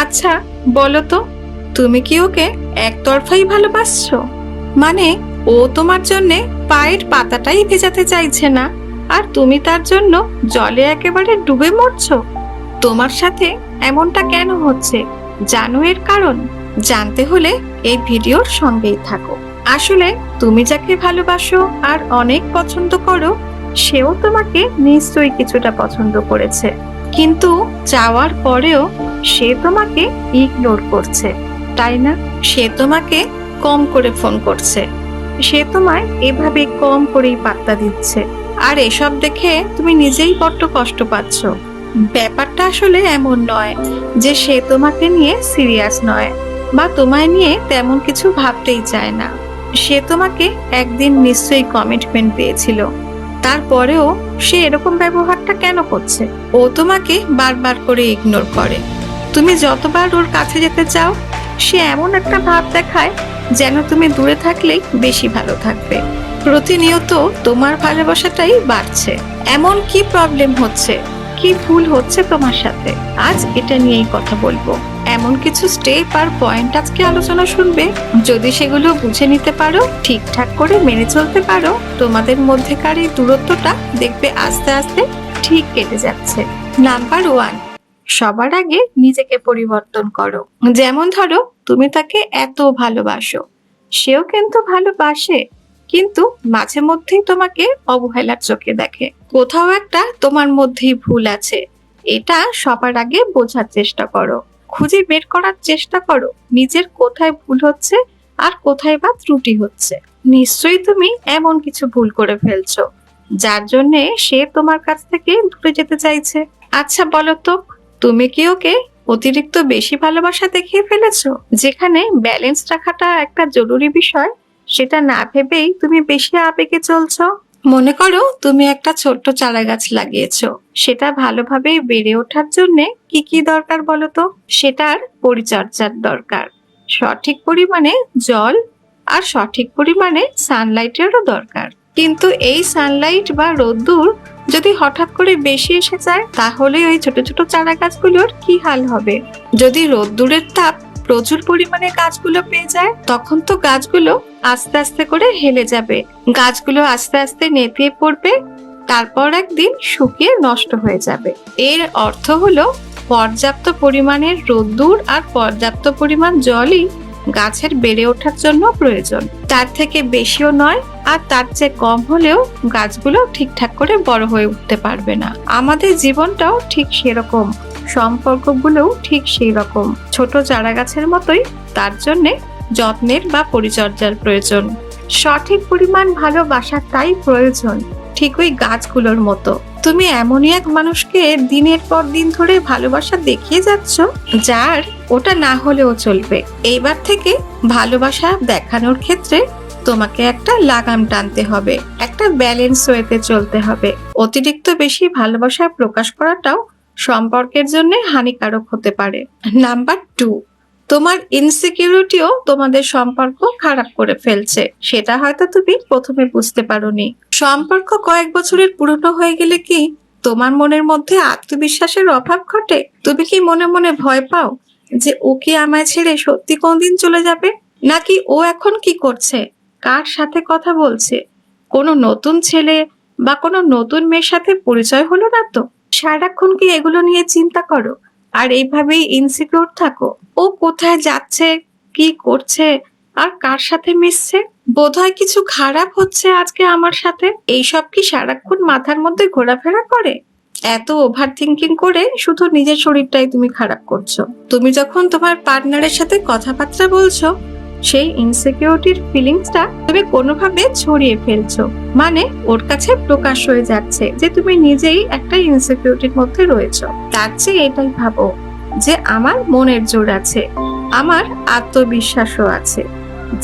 আচ্ছা, বলো তো, তুমি কি ওকে একতরফাই ভালোবাসছো? মানে ও তোমার জন্য পায়ের পাতাটাই ভেজাতে চাইছে না, আর তুমি তার জন্য জলে একেবারে ডুবে মরছো। তোমার সাথে এমনটা কেন হচ্ছে? জানো এর কারণ? জানতে হলে এই ভিডিওর সঙ্গেই থাকো। আসলে তুমি যাকে ভালোবাসো আর অনেক পছন্দ করো, সেও তোমাকে নিশ্চয়ই কিছুটা পছন্দ করেছে, কিন্তু চাওয়ার পরেও সে তোমাকে ইগনোর করছে, তাই না? সে তোমাকে কম করে ফোন করছে, সে তোমায় এভাবে কম করেই পাত্তা দিচ্ছে, আর এসব দেখে তুমি নিজেই বড্ড কষ্ট পাচ্ছ। ব্যাপারটা আসলে এমন নয় যে সে তোমাকে নিয়ে সিরিয়াস নয় বা তোমায় নিয়ে তেমন কিছু ভাবতেই চায় না। সে তোমাকে একদিন নিশ্চয়ই কমিটমেন্ট দিয়েছিল, তারপরেও সে এরকম ব্যবহারটা কেন করছে? ও তোমাকে বারবার করে ইগনোর করে। তুমি যতবার ওর কাছে যেতে চাও, সে এমন একটা ভাব দেখায় যেন তুমি দূরে থাকলেই বেশি ভালো থাকবে। প্রতিনিয়ত তোমার ভালোবাসাটাই বাড়ছে। এমন কি প্রবলেম হচ্ছে, কি ভুল হচ্ছে তোমার সাথে? আজ এটা নিয়েই কথা বলবো। এমন কিছু স্টেপ আর পয়েন্ট আজকে আলোচনা শুনবে, যদি সেগুলো বুঝে নিতে পারো, ঠিকঠাক করে মেনে চলতে পারো, তোমাদের মধ্যেকার এই দূরত্বটা দেখবে আস্তে আস্তে ঠিক কেটে যাচ্ছে। নাম্বার 1, সবার আগে নিজেকে পরিবর্তন করো। যেমন ধরো, তুমি তাকে এত ভালোবাসো, সেও কিন্তু ভালোবাসে, কিন্তু মাঝে মধ্যেই তোমাকে অবহেলার চোখে দেখে। কোথাও একটা তোমার মধ্যেই ভুল আছে, এটা সবার আগে বোঝার চেষ্টা করো। খুঁজে বের করার চেষ্টা করো নিজের কোথায় ভুল হচ্ছে আর কোথায় বা ত্রুটি হচ্ছে। নিশ্চয়ই তুমি এমন কিছু ভুল করে ফেলছো যার জন্য সে তোমার কাছ থেকে দূরে যেতে চাইছে। আচ্ছা বলো তো, তুমি কি ওকে অতিরিক্ত বেশি ভালোবাসা দেখিয়ে ফেলেছো? যেখানে ব্যালেন্স রাখাটা একটা জরুরি বিষয়, সেটা না ভেবেই তুমি বেশি আবেগে চলছো। মনে করো তুমি একটা ছোট্ট চারা গাছ লাগিয়েছো, সেটা ভালোভাবে বেড়ে ওঠার জন্য কি কি দরকার বলো তো? সেটার পরিচর্যার দরকার, সঠিক পরিমাণে জল আর সঠিক পরিমাণে সানলাইটেরও দরকার। কিন্তু এই সানলাইট বা রোদ্দুর যদি হঠাৎ করে বেশি এসে যায়, তাহলে ওই ছোট ছোট চারা গাছগুলোর কি হাল হবে? যদি রোদ্দুরের তাপ প্রচুর পরিমাণে গাছগুলো পেয়ে যায়, তখন তো গাছগুলো আস্তে আস্তে করে হেলে যাবে, গাছগুলো আস্তে আস্তে নেতিয়ে পড়বে, তারপর একদিন শুকিয়ে নষ্ট হয়ে যাবে। এর অর্থ হলো পর্যাপ্ত পরিমাণের রোদ্দুর আর পর্যাপ্ত পরিমাণ জলই গাছের বেড়ে ওঠার জন্য প্রয়োজন। তার থেকে বেশিও নয়, আর তার চেয়ে কম হলেও গাছগুলো ঠিকঠাক করে বড় হয়ে উঠতে পারবে না। আমাদের জীবনটাও ঠিক সেরকম, সম্পর্কগুলোও ঠিক সেই রকম ছোট চারা গাছের মতোই। তার জন্যে যত্নের বা পরিচর্যার প্রয়োজন, সঠিক পরিমাণ ভালোবাসাটাই প্রয়োজন, ঠিক ওই গাছগুলোর মতো। তুমি এমনই এক মানুষকে দিনের পর দিন ধরে ভালোবাসা দেখিয়ে যাচ্ছ, যার ওটা না হলেও চলবে। এইবার থেকে ভালোবাসা দেখানোর ক্ষেত্রে তোমাকে একটা লাগাম টানতে হবে, একটা ব্যালেন্স ওয়েতে চলতে হবে। অতিরিক্ত বেশি ভালোবাসা প্রকাশ করাটাও সম্পর্কের জন্য হানিকারক হতে পারে। নাম্বার 2, তোমার ইনসিকিউরিটিও তোমাদের সম্পর্ক খারাপ করে ফেলছে, সেটা হয়তো তুমি প্রথমে বুঝতে পারোনি। সম্পর্ক কয়েক বছরের পুরনো হয়ে গেলে কি তোমার মনের মধ্যে আত্মবিশ্বাসের অভাব ঘটে? তুমি কি মনে মনে ভয় পাও যে ও কি আমায় ছেড়ে সত্যি কোনদিন চলে যাবে? নাকি ও এখন কি করছে, কার সাথে কথা বলছে, কোনো নতুন ছেলে বা কোনো নতুন মেয়ের সাথে পরিচয় হলো না তো? সারাক্ষণ কি এগুলো নিয়ে চিন্তা করো আর এইভাবেই ইনসিকিউর থাকো? ও কোথায় যাচ্ছে, কি করছে, আর কার সাথে মিশছে? বোধহয় কিছু খারাপ হচ্ছে আজকে আমার সাথে, এইসব কি সারাক্ষণ মাথার মধ্যে ঘোরাফেরা করে? এত ওভার থিঙ্কিং করে শুধু নিজের শরীরটাই তুমি খারাপ করছো। তুমি যখন তোমার পার্টনারের সাথে কথাবার্তা বলছো, সেই ইনসিকিউরিটির ফিলিংসটা তুমি কোনোভাবে ছড়িয়ে ফেলছো, মানে ওর কাছে প্রকাশ হয়ে যাচ্ছে যে তুমি নিজেই একটা ইনসিকিউরিটির মধ্যে রয়েছো। তার চেয়ে এটাই ভাবো যে আমার মনের জোর আছে, আমার আত্মবিশ্বাসও আছে,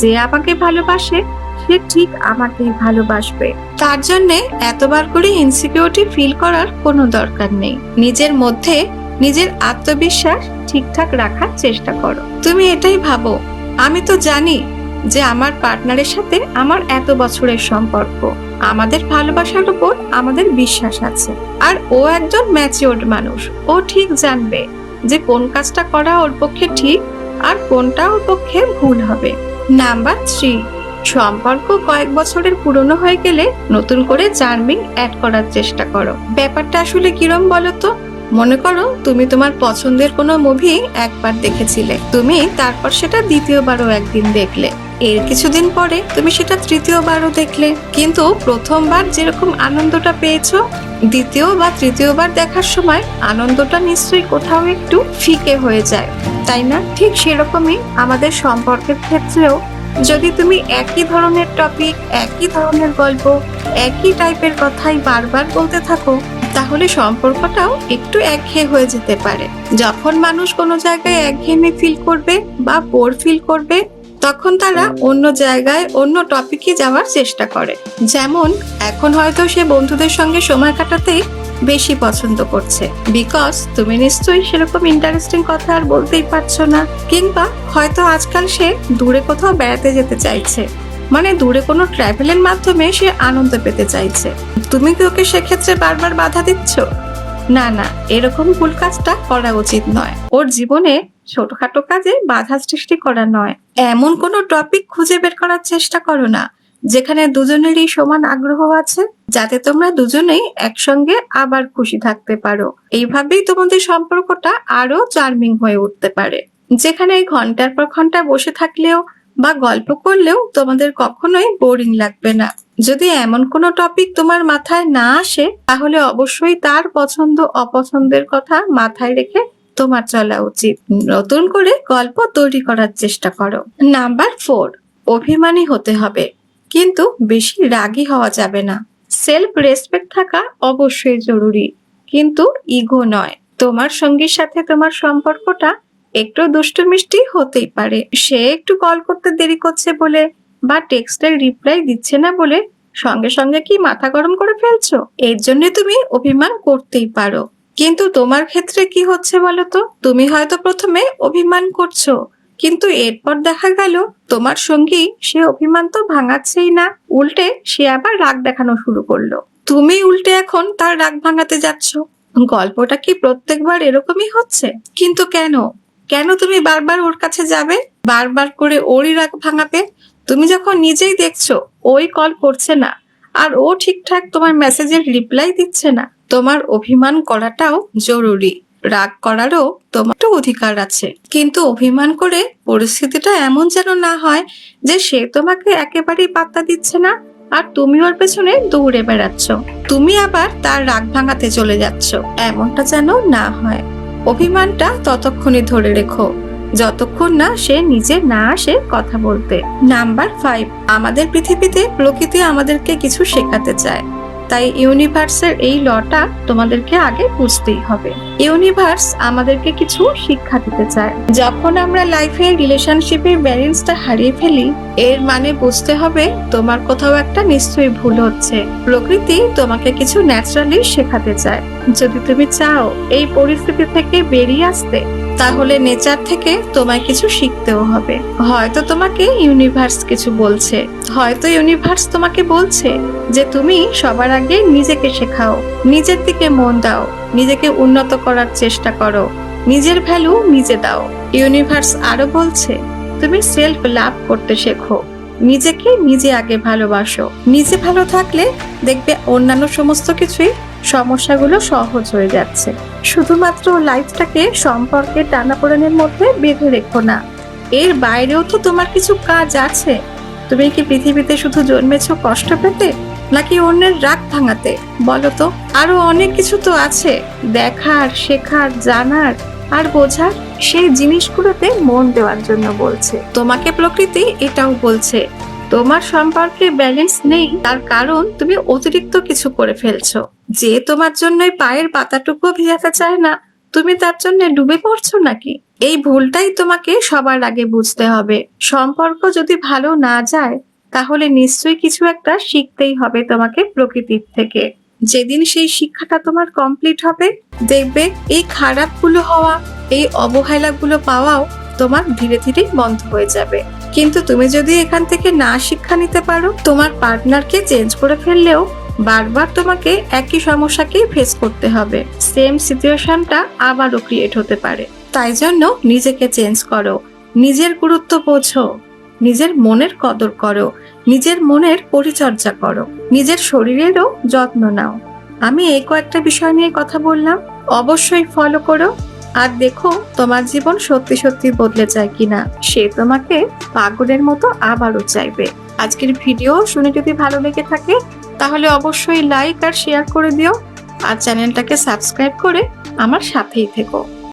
যে আমাকে ভালোবাসে সে ঠিক আমাকেই ভালোবাসবে। তার জন্য এতবার করে ইনসিকিউরিটি ফিল করার কোনো দরকার নেই। নিজের মধ্যে নিজের আত্মবিশ্বাস ঠিকঠাক রাখার চেষ্টা করো। তুমি এটাই ভাবো, আমি তো জানি যে আমার পার্টনারের সাথে আমার এত বছরের সম্পর্ক, আমাদের ভালোবাসার উপর আমাদের বিশ্বাস আছে, আর ও একজন ম্যাচিওরড মানুষ, ও ঠিক জানবে যে কোন কাজটা করা ওর পক্ষে ঠিক আর কোনটা ওর পক্ষে ভুল হবে। নাম্বার 3, সম্পর্ক কয়েক বছরের পুরনো হয়ে গেলে নতুন করে চার্মিং অ্যাড করার চেষ্টা করো। ব্যাপারটা আসলে কিরম বলো তো? মনে করো তুমি তোমার পছন্দের কোনো মুভি একবার দেখেছিলে, তুমি তারপর সেটা দ্বিতীয়বারও একদিন দেখলে, এর কিছুদিন পরে তুমি সেটা তৃতীয়বারও দেখলে, কিন্তু প্রথমবার যেরকম আনন্দটা পেয়েছো দ্বিতীয় বা তৃতীয়বার দেখার সময় আনন্দটা নিশ্চয়ই কোথাও একটু ফিকে হয়ে যায়, তাই না? ঠিক সেরকমই আমাদের সম্পর্কের ক্ষেত্রেও যদি তুমি একই ধরনের টপিক, একই ধরনের গল্প, একই টাইপের কথাই বারবার বলতে থাকো, তাহলে সম্পর্কটাও একটু একঘেয়ে হয়ে যেতে পারে। যখন মানুষ কোনো জায়গায় একঘেয়েমি ফিল করবে বা বোর ফিল করবে, তখন তারা অন্য জায়গায় অন্য টপিকে যাওয়ার চেষ্টা করে। যেমন এখন হয়তো সে বন্ধুদের সঙ্গে সময় কাটাতেই বেশি পছন্দ করছে, বিকজ তুমি নিশ্চয়ই সেরকম ইন্টারেস্টিং কথা আর বলতেই পারছো না। কিংবা হয়তো আজকাল সে দূরে কোথাও বেড়াতে যেতে চাইছে, মানে দূরে কোনো ট্রাভেলের মাধ্যমে সে আনন্দ পেতে চাইছে। তুমি কি ওকে সেক্ষেত্রে বারবার বাধা দিচ্ছ? না না, এরকম ভুল কাজটা করা উচিত নয়। ওর জীবনে ছোটখাটো কাজে বাধা সৃষ্টি করা নয়। এমন কোনো টপিক খুঁজে বের করার চেষ্টা করো না যেখানে দুজনেরই সমান আগ্রহ আছে, যাতে তোমরা দুজনেই একসঙ্গে আবার খুশি থাকতে পারো। এইভাবেই তোমাদের সম্পর্কটা আরো চার্মিং হয়ে উঠতে পারে, যেখানে ঘন্টার পর ঘন্টা বসে থাকলেও বা গল্প করলেও তোমাদের কখনোই বোরিং লাগবে না। যদি এমন কোনো টপিক তোমার মাথায় না আসে, তাহলে অবশ্যই তার পছন্দ অপছন্দের কথা মাথায় রেখে তোমার চলা উচিত। নতুন করে গল্প তৈরি করার চেষ্টা করো। নাম্বার 4, অভিমানী হতে হবে, কিন্তু বেশি রাগী হওয়া যাবে না। সেলফ রেসপেক্ট থাকা অবশ্যই জরুরি, কিন্তু ইগো নয়। তোমার সঙ্গীর সাথে তোমার সম্পর্কটা একটু দুষ্টু মিষ্টি হতেই পারে। সে একটু কল করতে দেরি করছে বলে বা টেক্সটের রিপ্লাই দিচ্ছে না বলে সঙ্গে সঙ্গে কি মাথা গরম করে ফেলছো? এর জন্য তুমি অভিমান করতেই পারো, কিন্তু তোমার ক্ষেত্রে কি হচ্ছে বলো তো? তুমি হয়তো প্রথমে অভিমান করছো, কিন্তু এরপর দেখা গেল তোমার সঙ্গী সে অভিমান তো ভাঙাচ্ছেই না, উল্টে সে আবার রাগ দেখানো শুরু করলো। তুমি উল্টে এখন তার রাগ ভাঙাতে যাচ্ছ। গল্পটা কি প্রত্যেকবার এরকমই হচ্ছে? কিন্তু কেন কেন তুমি বারবার ওর কাছে যাবে, বারবার করে ওরই রাগ ভাঙাবে? তুমি যখন নিজেই দেখছো ওই কল করছে না আর ও ঠিকঠাক তোমার মেসেজের রিপ্লাই দিচ্ছে না, তোমার অভিমান করাটাও জরুরি। রাগ করারও তোমার একটু অধিকার আছে, কিন্তু অভিমান করে পরিস্থিতিটা এমন যেন না হয় যে সে তোমাকে একেবারেই পাত্তা দিচ্ছে না আর তুমি ওর পেছনে দৌড়ে বেড়াচ্ছ, তুমি আবার তার রাগ ভাঙাতে চলে যাচ্ছ। এমনটা যেন না হয়। অভিমানটা ততক্ষণই ধরে রেখো যতক্ষণ না সে নিজে না আসে কথা বলতে। নাম্বার 5, আমাদের পৃথিবীতে প্রকৃতি আমাদেরকে কিছু শেখাতে চায়, তাই ইউনিভার্সের এই লটা তোমাদেরকে আগে বুঝতেই হবে। ইউনিভার্স আমাদেরকে কিছু শিক্ষা দিতে চায়। যখন আমরা লাইফে রিলেশনশিপের ব্যালেন্সটা হারিয়ে ফেলি, এর মানে বুঝতে হবে তোমার কোথাও একটা নিশ্চয়ই ভুল হচ্ছে। প্রকৃতি তোমাকে কিছু ন্যাচারালি শেখাতে চায়। যদি তুমি চাও এই পরিস্থিতি থেকে বেরিয়ে আসতে, তাহলে নেচার থেকে তোমায় কিছু শিখতেও হবে। হয়তো তোমাকে ইউনিভার্স কিছু বলছে, হয়তো ইউনিভার্স তোমাকে বলছে যে তুমি সবার আগে নিজেকে শেখাও, নিজের দিকে মন দাও, নিজেকে উন্নত করার চেষ্টা করো, নিজের ভ্যালু নিজে দাও। ইউনিভার্স আরো বলছে তুমি সেলফ লাভ করতে শেখো, নিজেকে নিজে আগে ভালোবাসো। নিজে ভালো থাকলে দেখবে অন্যান্য সমস্ত কিছুই সমস্যাগুলো সহজ হয়ে যাচ্ছে। শুধুমাত্র লাইফটাকে সম্পর্কের টানাপোড়েনের মধ্যে বেঁধে রেখো না, এর বাইরেও তো তোমার কিছু কাজ আছে। তুমি কি পৃথিবীতে শুধু জন্মেছো কষ্ট পেতে, নাকি অন্যের রাগ ভাঙাতে? বলো তো। আরো অনেক কিছু তো আছে দেখার, শেখার, জানার আর বোঝার। সেই জিনিসগুলোতে মন দেওয়ার জন্য বলছে তোমাকে প্রকৃতি। এটাও বলছে তোমার সম্পর্কে ব্যালেন্স নেই, তার কারণ তুমি অতিরিক্ত কিছু করে ফেলছো। যে তোমার জন্য পায়ের পাতাটুকু ভিজাতে চায় না, তুমি তার জন্য ডুবে পড়ছো নাকি? এই ভুলটাই তোমাকে সবার আগে বুঝতে হবে। সম্পর্ক যদি ভালো না যায়, তাহলে নিশ্চয়ই কিছু একটা শিখতেই হবে তোমাকে প্রকৃতির থেকে। যেদিন সেই শিক্ষাটা তোমার কমপ্লিট হবে, দেখবে এই খারাপগুলো হওয়া, এই অবহেলাগুলো পাওয়াও তোমার ধীরে ধীরে বন্ধ হয়ে যাবে। কিন্তু তুমি যদি এখান থেকে না শিক্ষা নিতে পারো, তোমার পার্টনারকে চেঞ্জ করে ফেললেও বারবার তোমাকে একই সমস্যাকেই ফেস করতে হবে, সেম সিচুয়েশনটা আবারও ক্রিয়েট হতে পারে। তাই জন্য নিজেকে চেঞ্জ করো, নিজের গুরুত্ব বোঝো, নিজের মনের কদর করো, নিজের মনের পরিচর্যা করো, নিজের শরীরেরও যত্ন নাও। আমি এই কয়েকটা বিষয় নিয়ে কথা বললাম, অবশ্যই ফলো করো। আর দেখো তোমার জীবন সত্যি সত্যি বদলে যায় কিনা। সে তোমাকে পাগলের মতো আবারও চাইবে। আজকের ভিডিও শুনে যদি ভালো লেগে থাকে তাহলে অবশ্যই লাইক আর শেয়ার করে দিও, আর চ্যানেলটাকে সাবস্ক্রাইব করে আমার সাথেই থেকো।